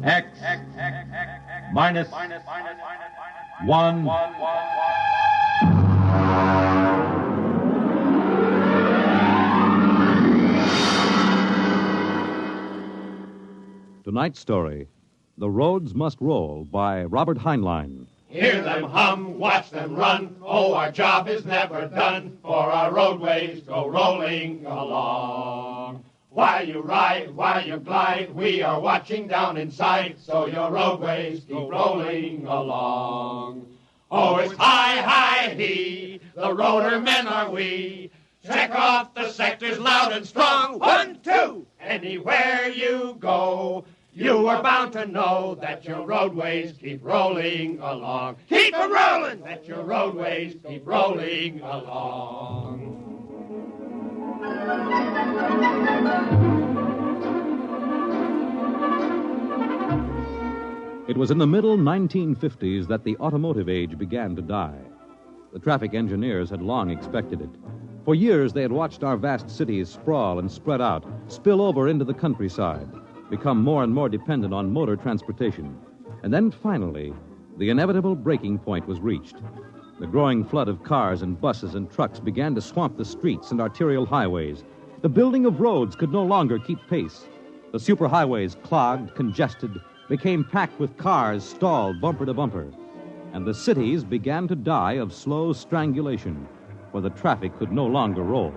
X minus 1. Tonight's story, The Roads Must Roll, by Robert Heinlein. Hear them hum, watch them run. Oh, our job is never done, for our roadways go rolling along. While you ride, while you glide, we are watching down in sight, so your roadways keep rolling along. Oh, it's hi, hi, he, the roader men are we. Check off the sectors loud and strong. 1, 2, anywhere you go, you are bound to know that your roadways keep rolling along. Keep 'em rolling! That your roadways keep rolling along. It was in the middle 1950s that the automotive age began to die. The traffic engineers had long expected it. For years, they had watched our vast cities sprawl and spread out, spill over into the countryside, become more and more dependent on motor transportation. And then, finally, the inevitable breaking point was reached. The growing flood of cars and buses and trucks began to swamp the streets and arterial highways. The building of roads could no longer keep pace. The superhighways, clogged, congested, became packed with cars stalled bumper to bumper. And the cities began to die of slow strangulation, where the traffic could no longer roll.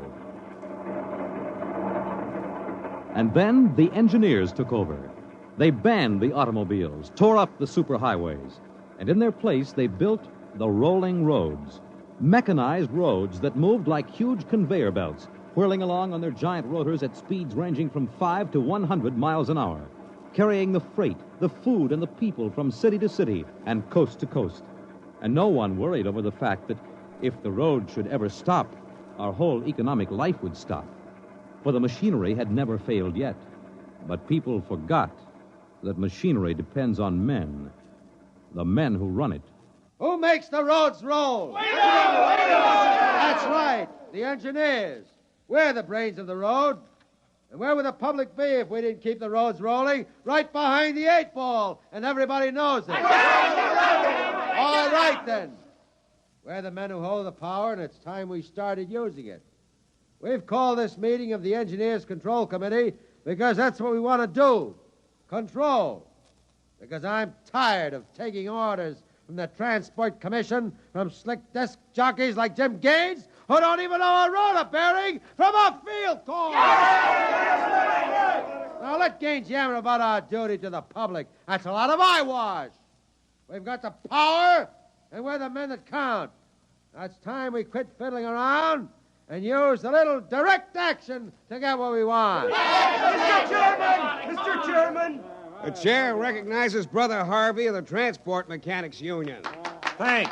And then the engineers took over. They banned the automobiles, tore up the superhighways, and in their place they built the rolling roads, mechanized roads that moved like huge conveyor belts, whirling along on their giant rotors at speeds ranging from 5 to 100 miles an hour, carrying the freight, the food, and the people from city to city and coast to coast. And no one worried over the fact that if the road should ever stop, our whole economic life would stop. For the machinery had never failed yet. But people forgot that machinery depends on men, the men who run it. Who makes the roads roll? We do! That's right, the engineers. We're the brains of the road. And where would the public be if we didn't keep the roads rolling? Right behind the 8 ball, and everybody knows it. All right, then. We're the men who hold the power, and it's time we started using it. We've called this meeting of the Engineers Control Committee because that's what we want to do. Control. Because I'm tired of taking orders from the Transport Commission, from slick desk jockeys like Jim Gaines, who don't even know a rotor bearing from a field corn. Now, let Gaines yammer about our duty to the public. That's a lot of eyewash. We've got the power, and we're the men that count. Now, it's time we quit fiddling around and use a little direct action to get what we want. Mr. Chairman! Mr. Chairman! The chair recognizes Brother Harvey of the Transport Mechanics Union. Thanks.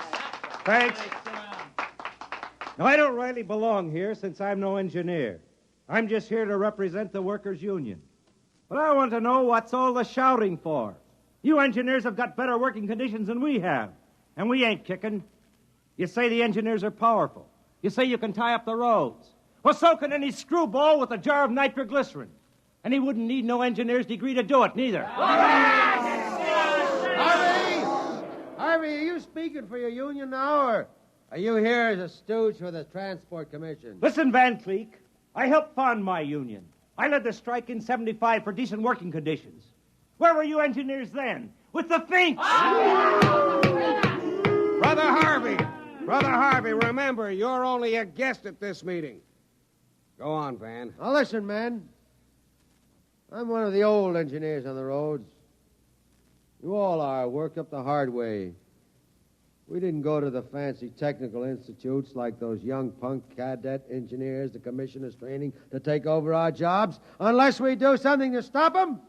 Now, I don't really belong here since I'm no engineer. I'm just here to represent the workers' union. But I want to know what's all the shouting for. You engineers have got better working conditions than we have, and we ain't kicking. You say the engineers are powerful. You say you can tie up the roads. Well, so can any screwball with a jar of nitroglycerin. And he wouldn't need no engineer's degree to do it, neither. Harvey, are you speaking for your union now, or are you here as a stooge for the Transport Commission? Listen, Van Cleek, I helped found my union. I led the strike in 75 for decent working conditions. Where were you engineers then? With the Finks! Brother Harvey, remember, you're only a guest at this meeting. Go on, Van. Now, listen, men. I'm one of the old engineers on the roads. You all are, worked up the hard way. We didn't go to the fancy technical institutes like those young punk cadet engineers the commission is training to take over our jobs unless we do something to stop them.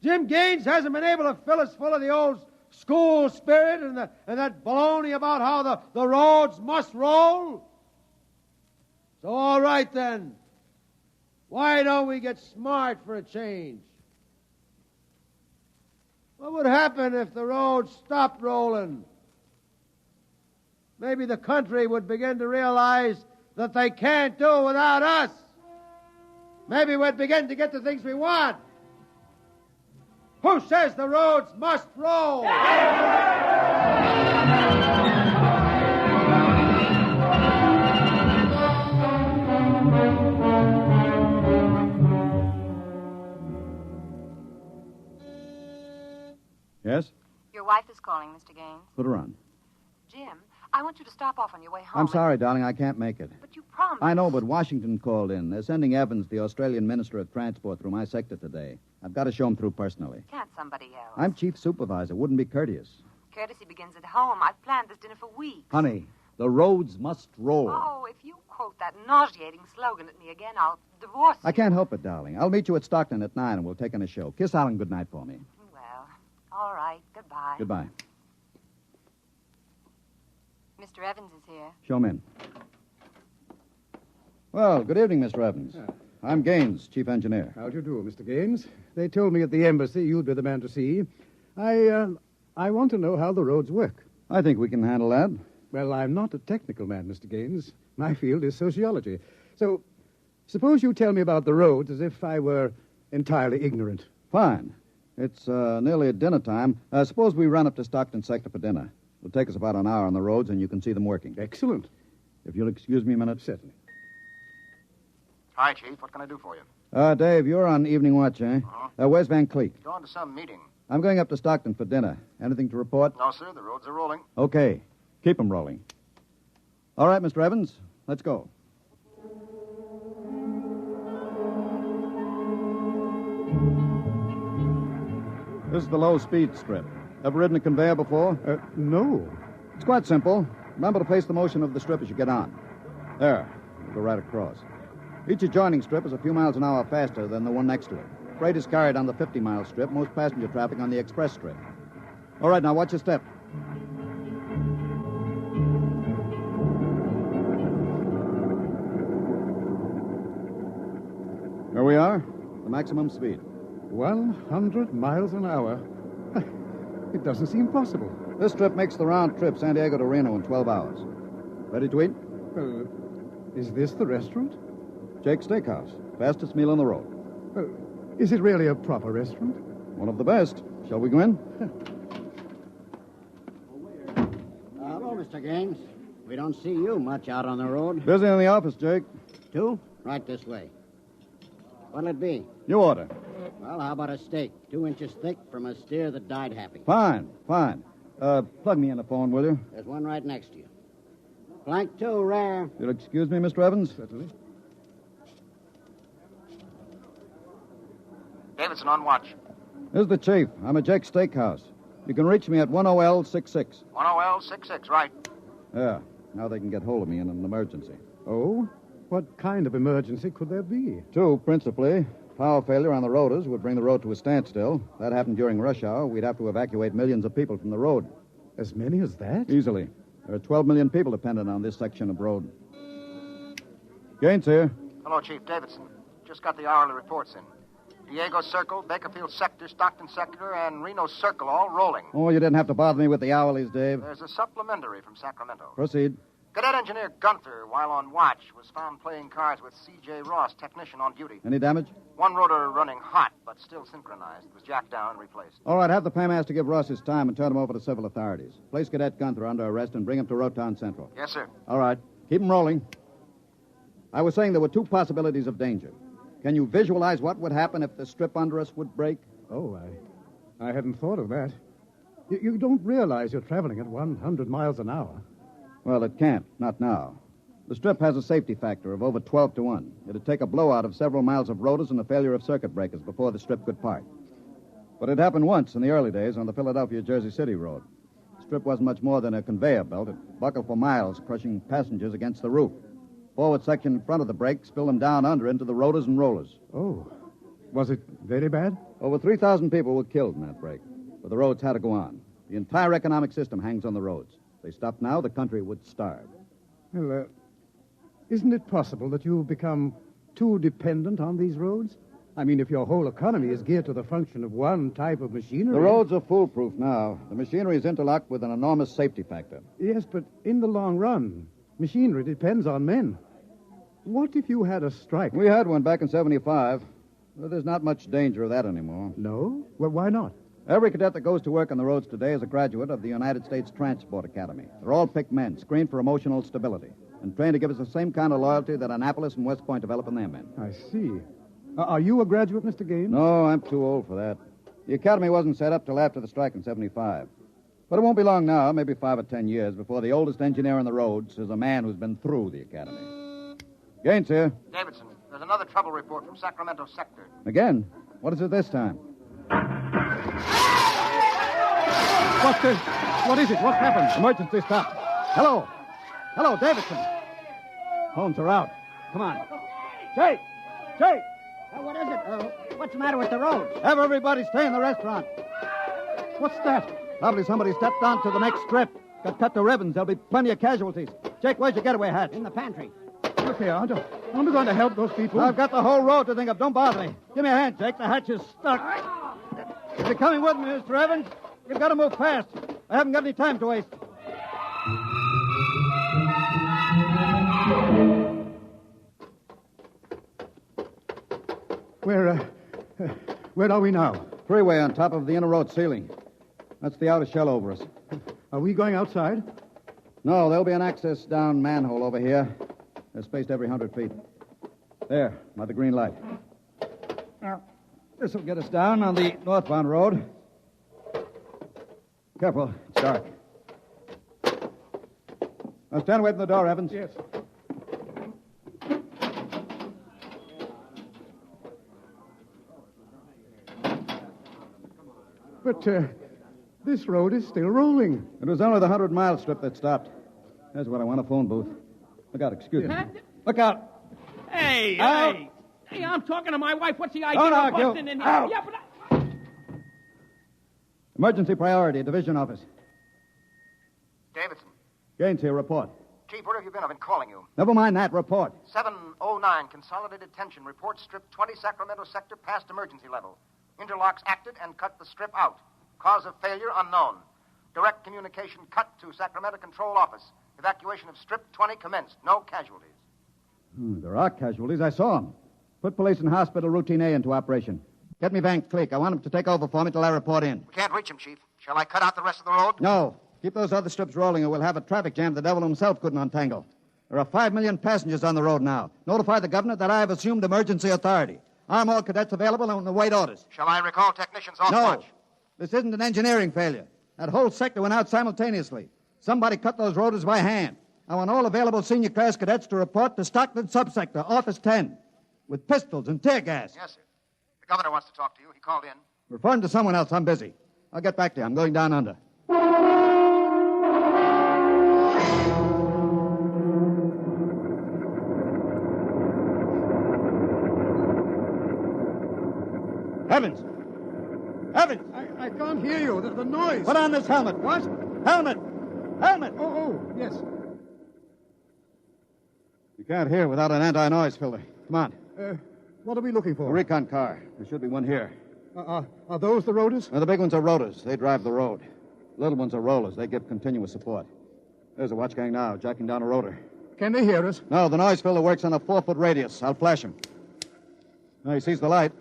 Jim Gaines hasn't been able to fill us full of the old school spirit and that baloney about how the roads must roll. So, all right, then. Why don't we get smart for a change? What would happen if the roads stopped rolling? Maybe the country would begin to realize that they can't do without us. Maybe we'd begin to get the things we want. Who says the roads must roll? Yes? Your wife is calling, Mr. Gaines. Put her on. Jim, I want you to stop off on your way home. I'm sorry, darling, I can't make it. But you promised. I know, but Washington called in. They're sending Evans, the Australian Minister of Transport, through my sector today. I've got to show him through personally. Can't somebody else? I'm chief supervisor. Wouldn't be courteous. Courtesy begins at home. I've planned this dinner for weeks. Honey, the roads must roll. Oh, if you quote that nauseating slogan at me again, I'll divorce you. I can't help it, darling. I'll meet you at Stockton at 9 and we'll take in a show. Kiss Alan goodnight for me. Well, all right. Goodbye. Goodbye. Mr. Evans is here. Show him in. Well, good evening, Mr. Evans. I'm Gaines, chief engineer. How do you do, Mr. Gaines? They told me at the embassy you'd be the man to see. I want to know how the roads work. I think we can handle that. Well, I'm not a technical man, Mr. Gaines. My field is sociology. So, suppose you tell me about the roads as if I were entirely ignorant. Fine. It's nearly at dinner time. Suppose we run up to Stockton sector for dinner. It'll take us about an hour on the roads, and you can see them working. Excellent. If you'll excuse me a minute. Certainly. Hi, Chief. What can I do for you? Dave, you're on evening watch, eh? Uh-huh. Where's Van Cleek? Going to some meeting. I'm going up to Stockton for dinner. Anything to report? No, sir. The roads are rolling. Okay. Keep them rolling. All right, Mr. Evans, let's go. This is the low-speed strip. Ever ridden a conveyor before? No. It's quite simple. Remember to face the motion of the strip as you get on. There. We'll go right across. Each adjoining strip is a few miles an hour faster than the one next to it. Freight is carried on the 50-mile strip, most passenger traffic on the express strip. All right, now watch your step. Here we are, the maximum speed. 100 miles an hour. It doesn't seem possible. This strip makes the round trip San Diego to Reno in 12 hours. Ready to eat? Is this the restaurant? Jake's Steakhouse. Fastest meal on the road. Is it really a proper restaurant? One of the best. Shall we go in? Hello, Mr. Gaines. We don't see you much out on the road. Busy in the office, Jake. Two? Right this way. What'll it be? You order. Well, how about a steak? 2 inches thick from a steer that died happy. Fine. Plug me in the phone, will you? There's one right next to you. Flank 2, rare. You'll excuse me, Mr. Evans? Certainly. Davidson on watch. This is the chief. I'm at Jake's Steakhouse. You can reach me at 10L66. 10L66, right. Yeah. Now they can get hold of me in an emergency. Oh? What kind of emergency could there be? 2, principally. Power failure on the roaders would bring the road to a standstill. That happened during rush hour. We'd have to evacuate millions of people from the road. As many as that? Easily. There are 12 million people dependent on this section of road. Gaines here. Hello, Chief. Davidson. Just got the hourly reports in. Diego Circle, Bakerfield Sector, Stockton Sector, and Reno Circle all rolling. Oh, you didn't have to bother me with the hourlies, Dave. There's a supplementary from Sacramento. Proceed. Cadet Engineer Gunther, while on watch, was found playing cards with C.J. Ross, technician on duty. Any damage? One rotor running hot, but still synchronized. It was jacked down and replaced. All right, have the paymaster give Ross his time and turn him over to civil authorities. Place Cadet Gunther under arrest and bring him to Rotown Central. Yes, sir. All right. Keep him rolling. I was saying there were 2 possibilities of danger. Can you visualize what would happen if the strip under us would break? Oh, I hadn't thought of that. You don't realize you're traveling at 100 miles an hour. Well, it can't. Not now. The strip has a safety factor of over 12 to 1. It'd take a blowout of several miles of rotors and a failure of circuit breakers before the strip could part. But it happened once in the early days on the Philadelphia-Jersey City road. The strip wasn't much more than a conveyor belt. It buckled for miles, crushing passengers against the roof. Forward section in front of the brake spilled them down under into the rotors and rollers. Oh. Was it very bad? Over 3,000 people were killed in that break. But the roads had to go on. The entire economic system hangs on the roads. If they stopped now, the country would starve. Well, isn't it possible that you've become too dependent on these roads? I mean, if your whole economy is geared to the function of one type of machinery... The roads are foolproof now. The machinery is interlocked with an enormous safety factor. Yes, but in the long run, machinery depends on men. What if you had a strike? We had one back in 75. Well, there's not much danger of that anymore. No? Well, why not? Every cadet that goes to work on the roads today is a graduate of the United States Transport Academy. They're all picked men, screened for emotional stability, and trained to give us the same kind of loyalty that Annapolis and West Point develop in their men. I see. Are you a graduate, Mr. Gaines? No, I'm too old for that. The academy wasn't set up till after the strike in 75. But it won't be long now, maybe 5 or 10 years, before the oldest engineer on the roads is a man who's been through the academy. Gaines here. Davidson, there's another trouble report from Sacramento sector. Again? What is it this time? What is it? What happened? Emergency stop. Hello. Hello, Davidson. Homes are out. Come on. Jake! Jake! What is it? What's the matter with the roads? Have everybody stay in the restaurant. What's that? Probably somebody stepped onto the next strip. Got cut to ribbons. There'll be plenty of casualties. Jake, where's your getaway hat? In the pantry. Look here, aren't we going to help those people? I've got the whole road to think of. Don't bother me. Give me a hand, Jake. The hatch is stuck. If you're coming with me, Mr. Evans, you've got to move fast. I haven't got any time to waste. Where are we now? Freeway on top of the inner road ceiling. That's the outer shell over us. Are we going outside? No, there'll be an access down manhole over here. They're spaced every 100 feet. There, by the green light. Now, this will get us down on the northbound road. Careful, it's dark. Now stand away from the door, Evans. Yes. But this road is still rolling. It was only the 100-mile strip that stopped. There's what I want, a phone booth. Look out, excuse me. Look out. Hey, out. Hey, I'm talking to my wife. What's the idea Don't of argue. busting in here? Out. Yeah, but Emergency priority, division office. Davidson. Gaines here, report. Chief, where have you been? I've been calling you. Never mind that, report. 709, consolidated tension. Report strip 20, Sacramento sector, past emergency level. Interlocks acted and cut the strip out. Cause of failure unknown. Direct communication cut to Sacramento Control Office. Evacuation of strip 20 commenced. No casualties. There are casualties. I saw them. Put police and hospital routine A into operation. Get me Van Cleek. I want him to take over for me till I report in. We can't reach him, Chief. Shall I cut out the rest of the road? No. Keep those other strips rolling or we'll have a traffic jam the devil himself couldn't untangle. There are 5 million passengers on the road now. Notify the governor that I have assumed emergency authority. Arm all cadets available and await orders. Shall I recall technicians off No. watch? This isn't an engineering failure. That whole sector went out simultaneously. Somebody cut those rotors by hand. I want all available senior class cadets to report to Stockton Subsector, Office 10, with pistols and tear gas. Yes, sir. The governor wants to talk to you. He called in. Refer him to someone else. I'm busy. I'll get back to you. I'm going down under. Evans! Evans! I can't hear you. The noise. Put on this helmet. What? Helmet! Helmet! Oh, yes. You can't hear without an anti-noise filter. Come on. What are we looking A for? recon car. There should be one here. Are those the rotors? Now, the big ones are rotors. They drive the road. Little ones are rollers. They give continuous support. There's a watch gang now, jacking down a rotor. Can they hear us? No, the noise filter works on a 4-foot radius. I'll flash him. Now, he sees the light.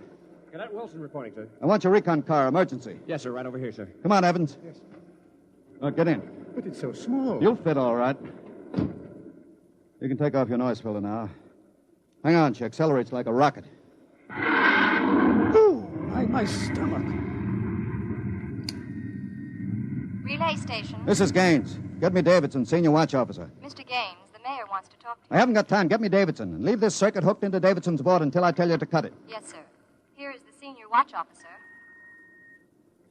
Cadet Wilson reporting, sir. I want your recon car, emergency. Yes, sir, right over here, sir. Come on, Evans. Yes. Get in. But it's so small. You'll fit all right. You can take off your noise filter now. Hang on, she accelerates like a rocket. Ooh, my stomach. Relay station. This is Gaines. Get me Davidson, senior watch officer. Mr. Gaines, the mayor wants to talk to you. I haven't got time. Get me Davidson. And leave this circuit hooked into Davidson's board until I tell you to cut it. Yes, sir. Here is the senior watch officer.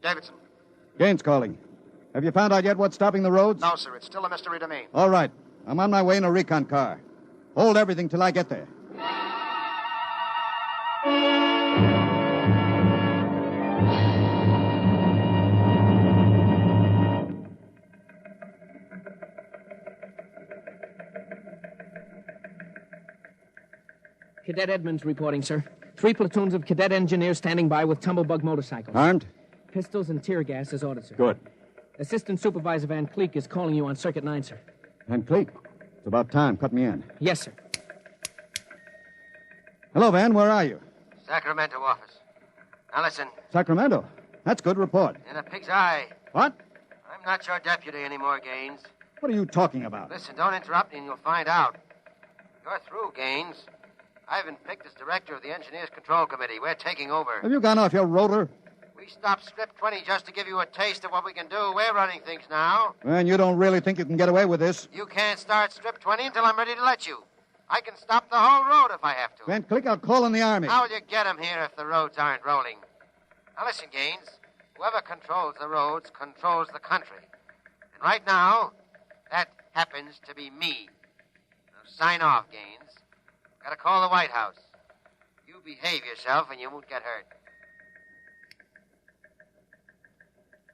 Davidson. Gaines calling. Have you found out yet what's stopping the roads? No, sir. It's still a mystery to me. All right. I'm on my way in a recon car. Hold everything till I get there. Cadet Edmonds reporting, sir. 3 platoons of cadet engineers standing by with tumblebug motorcycles. Armed? Pistols and tear gas as ordered, sir. Good. Assistant Supervisor Van Cleek is calling you on Circuit 9, sir. Van Cleek. It's about time. Cut me in. Yes, sir. Hello, Van. Where are you? Sacramento office. Now listen. Sacramento. That's good. Report. In a pig's eye. What? I'm not your deputy anymore, Gaines. What are you talking about? Listen, don't interrupt me and you'll find out. You're through, Gaines. I've been picked as director of the Engineers Control Committee. We're taking over. Have you gone off your rotor? We stopped Strip 20 just to give you a taste of what we can do. We're running things now. And you don't really think you can get away with this? You can't start Strip 20 until I'm ready to let you. I can stop the whole road if I have to. Van Click, I'll call in the Army. How'll you get 'em here if the roads aren't rolling? Now listen, Gaines. Whoever controls the roads controls the country. And right now, that happens to be me. Now sign off, Gaines. Gotta call the White House. You behave yourself and you won't get hurt.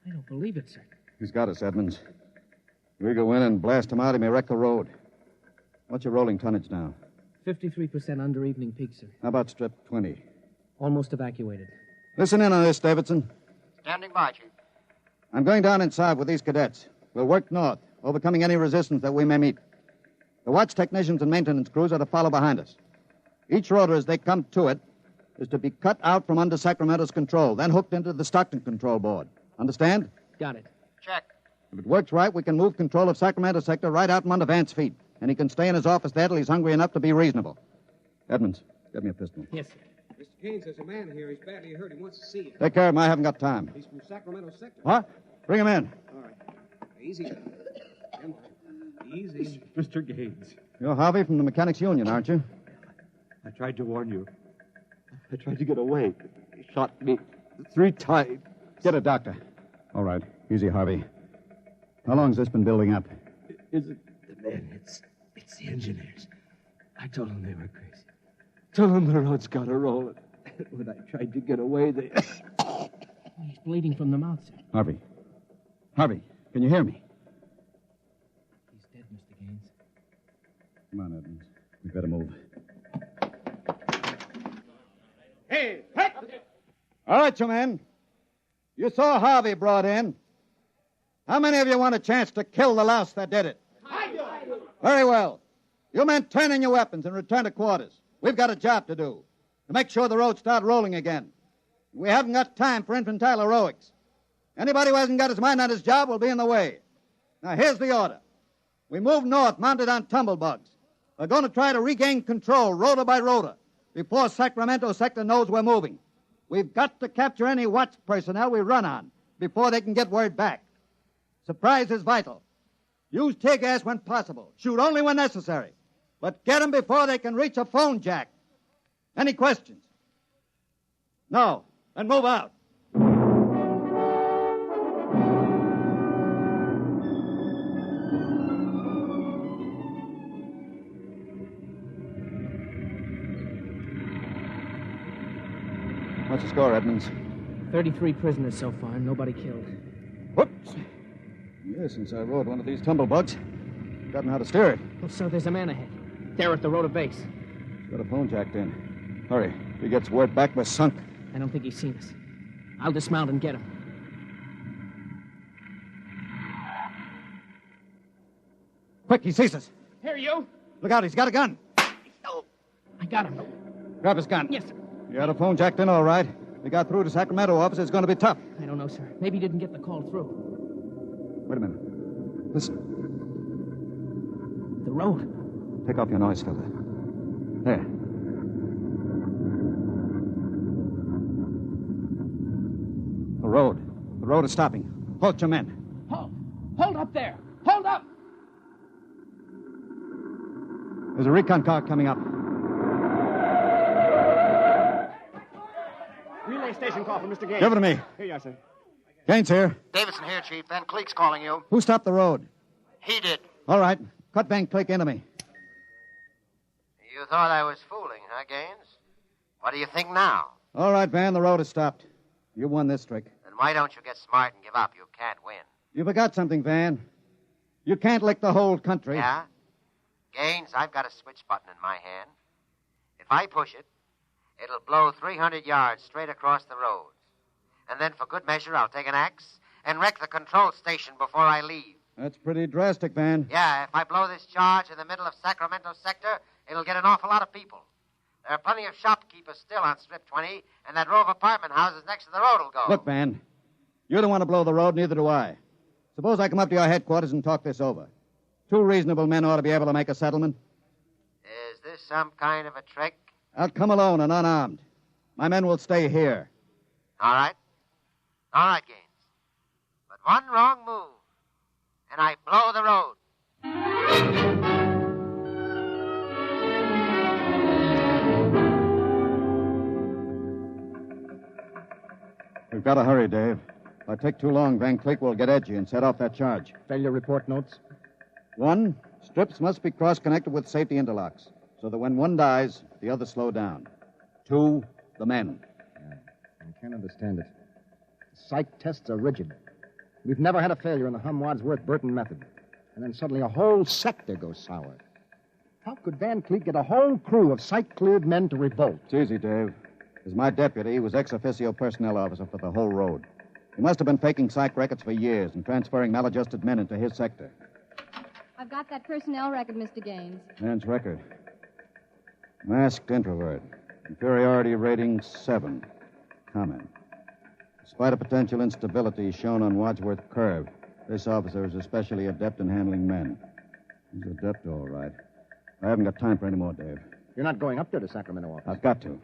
I don't believe it, sir. He's got us, Edmonds. We go in and blast him out, he may wreck the road. What's your rolling tonnage now? 53% under evening peak, sir. How about Strip 20? Almost evacuated. Listen in on this, Davidson. Standing by, Chief. I'm going down inside with these cadets. We'll work north, overcoming any resistance that we may meet. The watch technicians and maintenance crews are to follow behind us. Each rotor, as they come to it, is to be cut out from under Sacramento's control, then hooked into the Stockton control board. Understand? Got it. Check. If it works right, we can move control of Sacramento sector right out from under Vance's feet. And he can stay in his office there till he's hungry enough to be reasonable. Edmonds, get me a pistol. Yes, sir. Mr. Gaines, there's a man here. He's badly hurt. He wants to see you. Take care of him. I haven't got time. He's from Sacramento sector. What? Bring him in. All right. Easy. Easy. Mr. Gaines. You're Harvey from the Mechanics Union, aren't you? I tried to warn you. I tried to get away. He shot me 3 times. Get a doctor. All right. Easy, Harvey. How long's this been building up? Is it the men? It's the engineers. I told them they were crazy. Told them the road's got to roll. When I tried to get away, they... He's bleeding from the mouth, sir. Harvey. Harvey, can you hear me? He's dead, Mr. Gaines. Come on, Edmonds. We better move. Hey! All right, you men. You saw Harvey brought in. How many of you want a chance to kill the louse that did it? I do. Very well. You men turn in your weapons and return to quarters. We've got a job to do, to make sure the roads start rolling again. We haven't got time for infantile heroics. Anybody who hasn't got his mind on his job will be in the way. Now, here's the order. We move north, mounted on tumblebugs. We're going to try to regain control, rotor by rotor, before Sacramento sector knows we're moving. We've got to capture any watch personnel we run on before they can get word back. Surprise is vital. Use tear gas when possible. Shoot only when necessary. But get them before they can reach a phone jack. Any questions? No. Then move out. What's the score, Edmonds? 33 prisoners so far, nobody killed. Whoops. Yes, since I rode one of these tumblebugs, I've gotten how to steer it. Well, sir, there's a man ahead. There at the rotor base. He's got a phone jacked in. Hurry. If he gets word back, we're sunk. I don't think he's seen us. I'll dismount and get him. Quick, he sees us. Here, you. Look out, he's got a gun. Oh, I got him. Grab his gun. Yes, sir. You had a phone jacked in, all right. We got through to Sacramento office. It's going to be tough. I don't know, sir. Maybe he didn't get the call through. Wait a minute. Listen. The road. Take off your noise filter. There. The road. The road is stopping. Halt your men. Halt. Hold up there. Hold up. There's a recon car coming up. Relay station call from Mr. Gaines. Give it to me. Here you are, sir. Gaines here. Davidson here, Chief. Van Cleek's calling you. Who stopped the road? He did. All right. Cut Van Cleek into me. You thought I was fooling, huh, Gaines? What do you think now? All right, Van, the road is stopped. You won this trick. Then why don't you get smart and give up? You can't win. You forgot something, Van. You can't lick the whole country. Yeah? Gaines, I've got a switch button in my hand. If I push it, it'll blow 300 yards straight across the roads. And then, for good measure, I'll take an axe and wreck the control station before I leave. That's pretty drastic, Van. Yeah, if I blow this charge in the middle of Sacramento sector, it'll get an awful lot of people. There are plenty of shopkeepers still on Strip 20, and that row of apartment houses next to the road will go. Look, Van, you don't want to blow the road, neither do I. Suppose I come up to your headquarters and talk this over. 2 reasonable men ought to be able to make a settlement. Is this some kind of a trick? I'll come alone and unarmed. My men will stay here. All right. All right, Gaines. But one wrong move, and I blow the road. We've got to hurry, Dave. If I take too long, Van Cleek will get edgy and set off that charge. Failure report notes? 1, strips must be cross-connected with safety interlocks, so that when one dies, the others slow down. 2, the men. I can't understand it. Psych tests are rigid. We've never had a failure in the Hum-Wadsworth-Burton method. And then suddenly a whole sector goes sour. How could Van Cleek get a whole crew of psych-cleared men to revolt? It's easy, Dave. As my deputy, he was ex-officio personnel officer for the whole road. He must have been faking psych records for years and transferring maladjusted men into his sector. I've got that personnel record, Mr. Gaines. Man's record. Masked introvert. Inferiority rating 7. Comment. Despite a potential instability shown on Wadsworth Curve, this officer is especially adept in handling men. He's adept, all right. I haven't got time for any more, Dave. You're not going up there to Sacramento office. I've got to.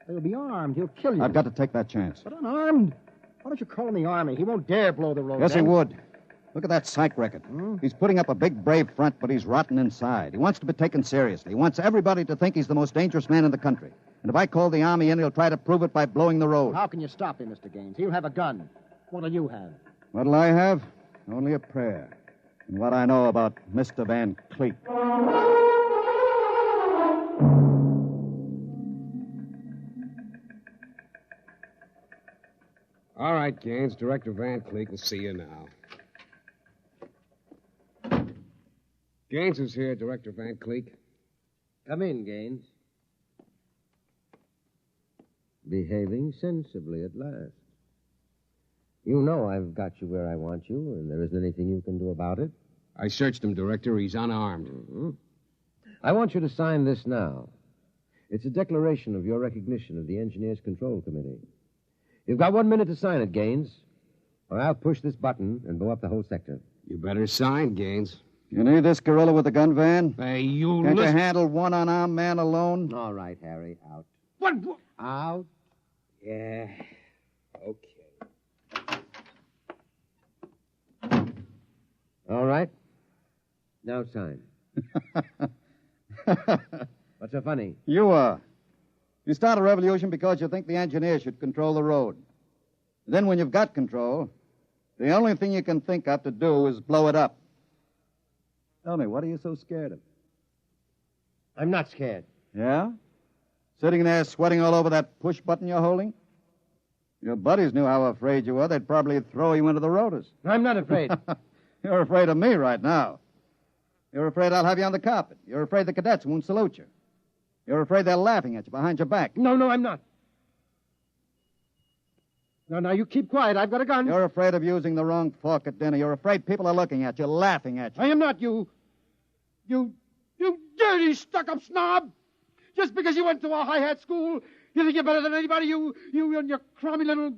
He'll be armed. He'll kill you. I've got to take that chance. But unarmed? Why don't you call in the Army? He won't dare blow the road. Yes, then. he would. Look at that psych record. He's putting up a big, brave front, but he's rotten inside. He wants to be taken seriously. He wants everybody to think he's the most dangerous man in the country. And if I call the Army in, he'll try to prove it by blowing the road. How can you stop him, Mr. Gaines? He'll have a gun. What'll you have? What'll I have? Only a prayer. And what I know about Mr. Van Cleek. All right, Gaines. Director Van Cleek will see you now. Gaines is here, Director Van Cleek. Come in, Gaines. Behaving sensibly at last. You know I've got you where I want you, and there isn't anything you can do about it. I searched him, Director. He's unarmed. Mm-hmm. I want you to sign this now. It's a declaration of your recognition of the Engineers Control Committee. You've got 1 minute to sign it, Gaines, or I'll push this button and blow up the whole sector. You better sign, Gaines. You need this gorilla with the gun, Van? Hey, you Can't you handle one unarmed man alone? All right, Harry, out. What? Out? Yeah. Okay. All right. Now sign. What's so funny? You are. You start a revolution because you think the engineers should control the road. Then when you've got control, the only thing you can think of to do is blow it up. Tell me, what are you so scared of? I'm not scared. Yeah? Sitting there sweating all over that push button you're holding? Your buddies knew how afraid you were. They'd probably throw you into the rotors. I'm not afraid. You're afraid of me right now. You're afraid I'll have you on the carpet. You're afraid the cadets won't salute you. You're afraid they're laughing at you behind your back. No, I'm not. Now, you keep quiet. I've got a gun. You're afraid of using the wrong fork at dinner. You're afraid people are looking at you, laughing at you. I am not, you dirty, stuck-up snob. Just because you went to a high-hat school, you think you're better than anybody, you and your crummy little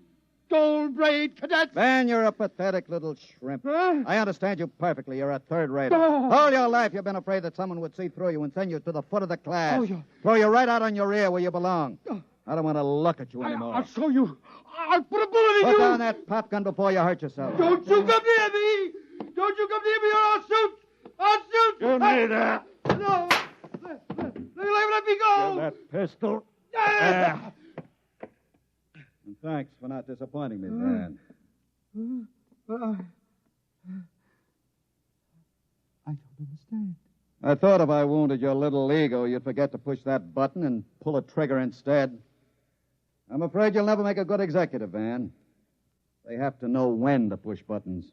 gold-braid cadet. Van, you're a pathetic little shrimp. Huh? I understand you perfectly. You're a third-rater. Oh. All your life you've been afraid that someone would see through you and send you to the foot of the class. Oh, yeah. Throw you right out on your ear where you belong. I don't want to look at you anymore. I'll show you. I'll put a bullet in Put you. down that pop gun before you hurt yourself. Don't you come near me. Don't you come near me or I'll shoot. I'll shoot. Give me that. No. Let me go. Give that pistol. Ah. And thanks for not disappointing me, Van. I don't understand. I thought if I wounded your little ego, you'd forget to push that button and pull a trigger instead. I'm afraid you'll never make a good executive, Van. They have to know when to push buttons.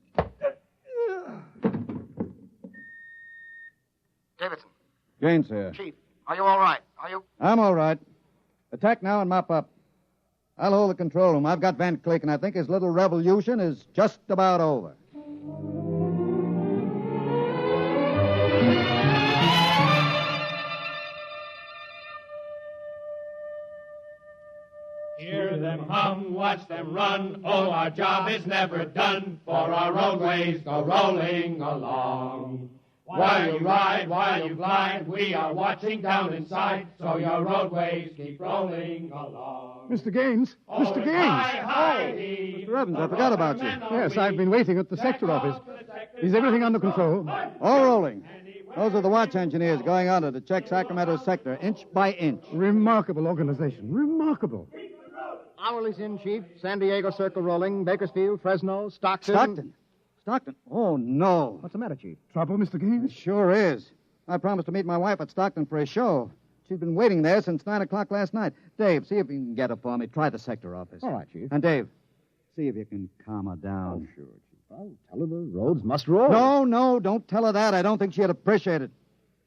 Davidson. Gaines here. Chief, are you all right? Are you? I'm all right. Attack now and mop up. I'll hold the control room. I've got Van Cleek, and I think his little revolution is just about over. watch them run. Oh, our job is never done, for our roadways go rolling along. While you ride, while you glide, we are watching down inside, so your roadways keep rolling along. Mr. Gaines! Mr. Mr. Gaines! Evans, I forgot about you. Yes, I've been waiting at the sector office. Is everything under control? All rolling. Those are the watch engineers going under to check Sacramento's sector, inch by inch. Remarkable organization. Remarkable. Hourly's in, Chief. San Diego Circle rolling. Bakersfield, Fresno, Stockton. Stockton? Oh, no. What's the matter, Chief? Trouble, Mr. Gaines? It sure is. I promised to meet my wife at Stockton for a show. She's been waiting there since 9 o'clock last night. Dave, see if you can get her for me. Try the sector office. All right, Chief. And Dave, see if you can calm her down. Oh, sure, Chief. I'll tell her the roads must roll. No, don't tell her that. I don't think she'd appreciate it.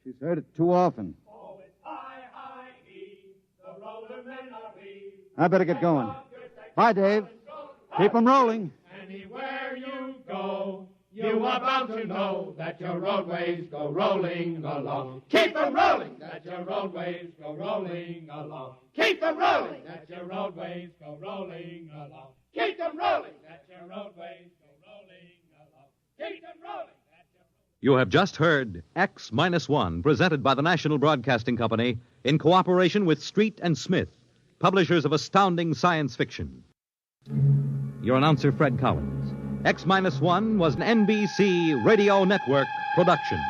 She's heard it too often. Oh, it's I-I-E, the roller men are we. I better get going. Bye, Dave. Keep 'em rolling. Anywhere you go, you are bound to know that your roadways go rolling along. Keep them rolling, that your roadways go rolling along. Keep them rolling, that your roadways go rolling along. Keep them rolling, that your roadways go rolling along. Keep them rolling. You have just heard X-1, presented by the National Broadcasting Company in cooperation with Street and Smith, publishers of astounding science fiction. Your announcer, Fred Collins. X-1 was an NBC Radio Network production.